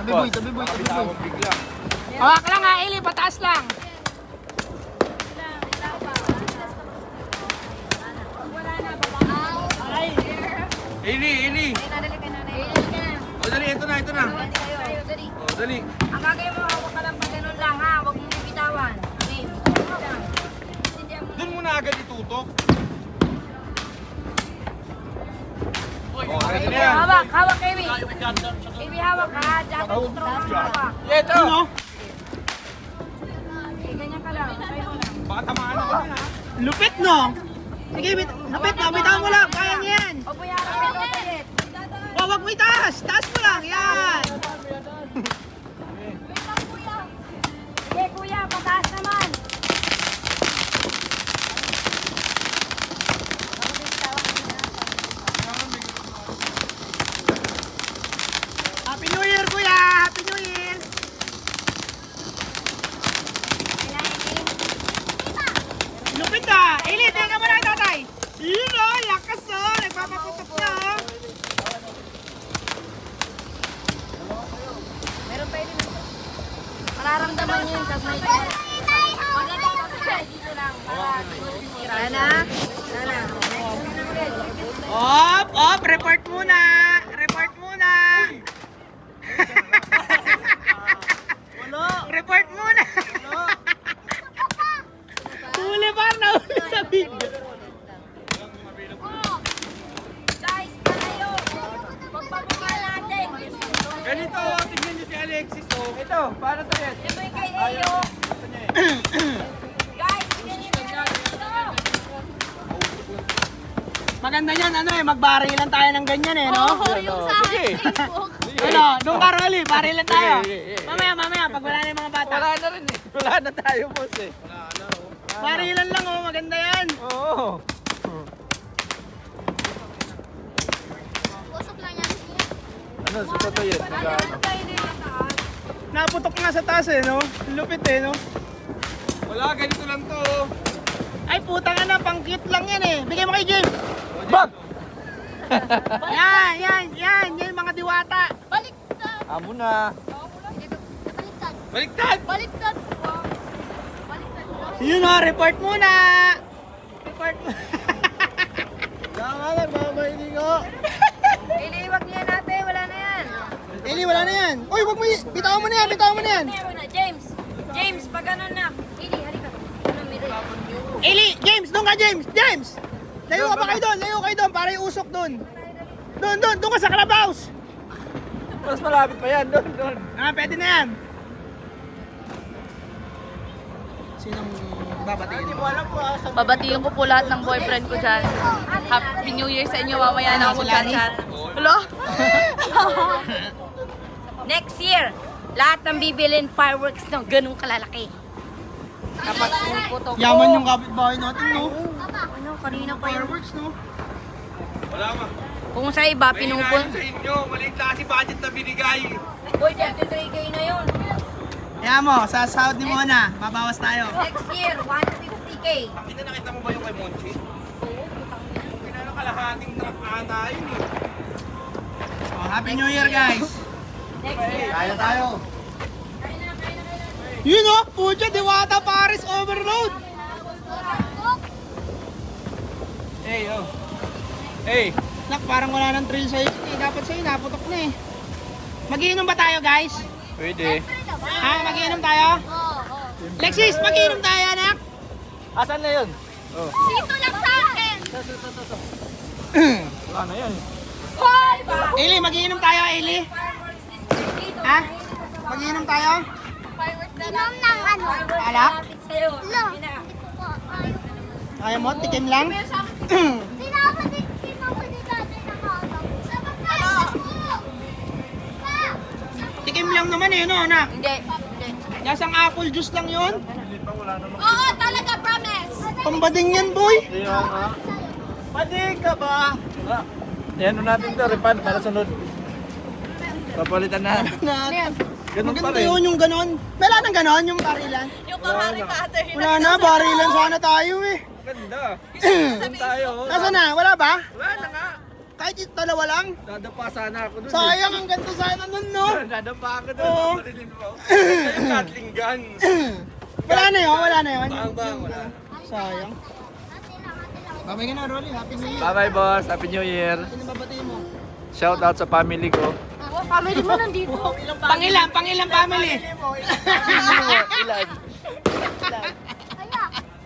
Tabi boy, tabi boy, tabi boy. Bigla. Hawak lang ha, Eli, pataas lang. Ili. O dali, ito na. O dali. Ang gagawin mo, hawak ka lang pa ganun lang ha. Huwag mong bibitawan. Doon mo na agad itutok. Ready na yan. Hawak, Amy. Amy, hawak ha. Dapat strong ang hawak. Ito. Ganyan ka lang. Tayo mo lang. Baka tamaan ako na. Lupit no? Sige, lupit no, bitaw mo lang, kaya niya yan. O kuya, kapit o ulit. Oh, wag mo itaas, taas mo lang, yan. Sige kuya, pataas naman. Happy New Year, kuya! Happy New Year! Lupit ah! Eli, teka mo lang, tatay! Yun o, lakas o! Nagpapaputok na o! Meron pa yun. Mararamdaman niyo yung pag may dito lang. Sana. Op! Report muna! Report muna! Report muna! Huli pa! Nahuli sa video! Guys, tayo. Pagpabuka natin. Ganito, tignan niyo si Alexis. Oh. Ito, paano to yan? Ito yung kay Ayo. Guys, ganyan yung Maganda yan, magbarilan tayo ng ganyan no? yung sa Facebook. Ano, doon ka Rolly, barilan tayo. Sige. Mamaya, pag wala na yung mga bata. Wala na rin eh. Wala na tayo, boss eh. Barilan lang maganda yan. Oo. Usok lang yan. Ano, suko to yun. Ano tayo din yung taas? Naputok nga sa taas no? Lupit no? Wala, ganito lang to. Oh. Ay putang na, pang cute lang yan Bigay mo kay James. Bag! Yan, mga diwata. Baliktad. Amo na. Baliktad. Baliktad! Baliktad. Yun report muna. Report mo. Tama lang, mamahiling ko. Iliwag niya natin, wala na yan. Eli, wala na yan. Uy, wag mo, bitaw mo na yan. Meron na, James, pag ganun na. Ili, halika. Ano, may Eli, James, doon ka James. Layo ka pa kayo doon, para iusok doon. Doon ka sa Clubhouse. Mas malapit pa yan, doon. Pwede na yan. Sinong babatiin? Hindi mo alam po. Babatiin ko po lahat ng boyfriend ko dyan. Happy New Year sa inyo, mamaya na ako chat. Hello? Next year, lahat ng bibilin fireworks ng ganung kalalaki. Kapag puputok ko. Yaman yung kapitbahay natin, no? Ano, kanina pa yung... Fireworks, no? Wala ma. Kung sa iba, May pinupun... sa inyo, maliit lang kasi budget na binigay. Boy, 23K na yun. Kaya mo, sa sahod ni Mona, babawas tayo. Next year, 150K. Kita nakita mo ba yung kay Monchi? Pinakalahating truck ata yun eh. Happy New Year, guys. Next year. Kaya tayo. Yun o, Puja, Diwata, Paris, Overload. Hey, oh. Hey. Nak, parang wala nang thrill sa'yo. Dapat sa'yo, naputok na Magiinom ba tayo, guys? Pwede. Magiinom tayo? Lexis, magiinom tayo, anak. Asan na yun? Oh. Dito lang sa akin. Wala na yan. Hoy! Eli, magiinom tayo, Eli. Ha? Magiinom tayo? Inom ng ano? Alak? Lo. Kaya mo, tikim lang? Pinapatid natin ng ano. Sa pagkakas mo. Tikim lang naman no, anak? Hindi. Lasang apple juice lang yun. Oo, talaga, promise. Pambading yan, boy. Pading ka ba? Yan natin to, Ripan, para sunod. Papalitan na. Ganun pa Maganda rin. yun yung ganon. Wala nang ganon yung barilan. Yung kahari ka ate. Wala na, barilan sana tayo Ganda. Ganun tayo. Nasaan na? Wala ba? Wala na nga. Kahit yung dalawa lang. Dadapa sana ako dun. Sayang, ang ganda sana nun, no? Dadapa ako dun. Oo. Paparilin mo. Yung Gatling gun. Wala na yun, wala na yun. Bang, wala. Sayang. Babay ka na, Rolly. Happy New Year. Bye-bye, boss. Happy New Year. Sino babatiin mo? Shout out sa family ko. Family mo nandito. Pangilan family. Ilan?